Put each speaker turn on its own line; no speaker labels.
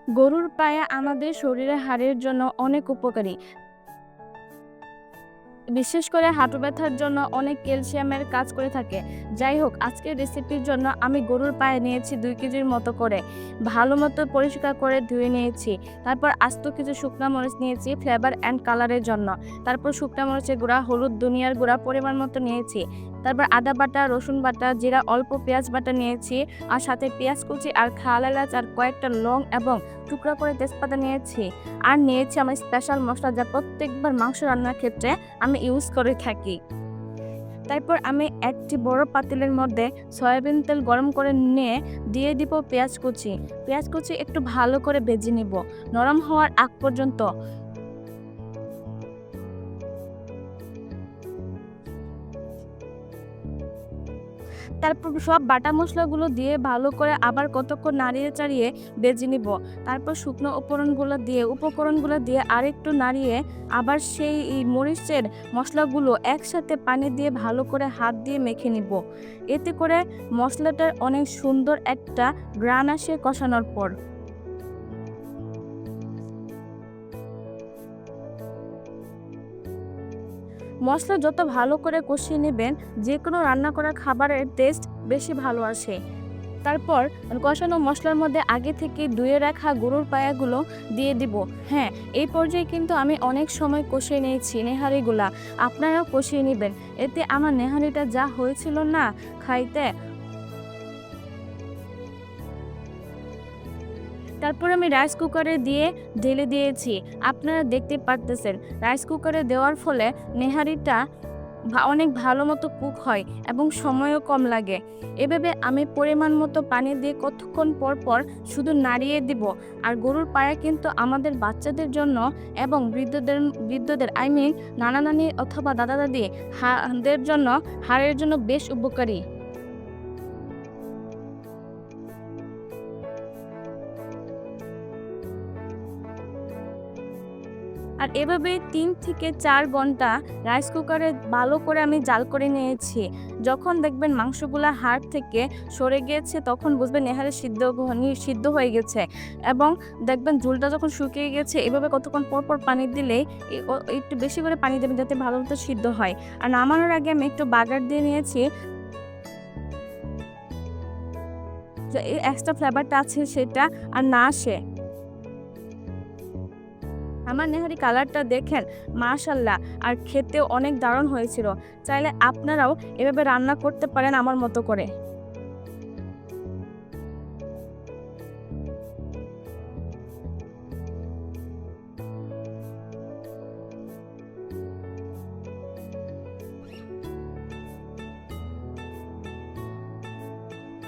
গরুর পায়া আমাদের শরীরের হাড়ের জন্য অনেক উপকারী। বিশেষ করে হাঁটু ব্যথার জন্য অনেক ক্যালসিয়ামের কাজ করে থাকে। যাই হোক, আজকের রেসিপির জন্য আমি গরুর পায়ে নিয়েছি 2 কেজির মতো করে। ভালো মতো পরিষ্কার করে ধুয়ে নিয়েছি। তারপর আস্ত কিছু শুকনা মরিচ নিয়েছি ফ্লেভার অ্যান্ড কালারের জন্য। তারপর শুকনা মরিচের গুঁড়া, হলুদ, ধনিয়ার গুঁড়া পরিমাণ মতো নিয়েছি। তারপর আদা বাটা, রসুন বাটা, জিরা, অল্প পেঁয়াজ বাটা নিয়েছি। আর সাথে পেঁয়াজ কুচি আর খাওয়া এলাচ আর কয়েকটা লং এবং টুকরা করে তেজপাতা নিয়েছি। আর নিয়েছি আমার স্পেশাল মশলা, যা প্রত্যেকবার মাংস রান্নার ক্ষেত্রে আমি ইউজ করে থাকি। তারপর আমি একটি বড় পাতিলের মধ্যে সয়াবিন তেল গরম করে নিয়ে দিয়ে দিব পেঁয়াজ কুচি। পেঁয়াজ কুচি একটু ভালো করে ভেজে নিব নরম হওয়ার আগ পর্যন্ত। তারপর সব বাটা মশলাগুলো দিয়ে ভালো করে আবার কতক্ষণ নাড়িয়ে চাড়িয়ে ভেজে নিব। তারপর শুকনো উপকরণগুলো দিয়ে আরেকটু নাড়িয়ে আবার সেই মরিচের মশলাগুলো একসাথে পানি দিয়ে ভালো করে হাত দিয়ে মেখে নিব। এতে করে মশলাটার অনেক সুন্দর একটা ঘ্রাণ আসে কষানোর পর। মশলা যত ভালো করে কষিয়ে নেবেন, যে কোনো রান্না করা খাবারের টেস্ট বেশি ভালো আসে। তারপর কষানো মশলার মধ্যে আগে থেকে ধুয়ে রাখা গরুর পায়াগুলো দিয়ে দিব। হ্যাঁ, এই পর্যায়ে কিন্তু আমি অনেক সময় কষিয়ে নিয়েছি নেহারিগুলা। আপনারাও কষিয়ে নেবেন। এতে আমার নেহারিটা যা হয়েছিল না খাইতে। তারপর আমি রাইস কুকারে দিয়ে ঢেলে দিয়েছি। আপনারা দেখতে পারতেছেন, রাইস কুকারে দেওয়ার ফলে নেহারিটা অনেক ভালো মতো কুক হয় এবং সময়ও কম লাগে। এভাবে আমি পরিমাণ মতো পানি দিয়ে কতক্ষণ পর পর শুধু নাড়িয়ে দিব। আর গরুর পায়া কিন্তু আমাদের বাচ্চাদের জন্য এবং বৃদ্ধদের নানা নানি অথবা দাদা দাদি দের জন্য হাড়ের জন্য বেশ উপকারী। আর এভাবে 3 থেকে 4 ঘন্টা রাইস কুকারে ভালো করে আমি জাল করে নিয়েছি। যখন দেখবেন মাংসগুলা হাড় থেকে সরে গিয়েছে, তখন বুঝবেন নেহারি সিদ্ধ হয়ে গেছে। এবং দেখবেন ঝোলটা যখন শুকিয়ে গেছে, এভাবে কতক্ষণ পর পর পানি দিলেই একটু বেশি করে পানি দেবেন যাতে ভালো মতো সিদ্ধ হয়। আর নামানোর আগে আমি একটু বাগার দিয়ে নিয়েছি, যে এই এক্সট্রা ফ্লেভারটা আছে সেটা আর না আসে। আমার নেহারি কালারটা দেখেন, মাশাআল্লাহ, আর খেতেও অনেক দারুণ হয়েছিল। চাইলে আপনারাও এভাবে রান্না করতে পারেন আমার মতো করে।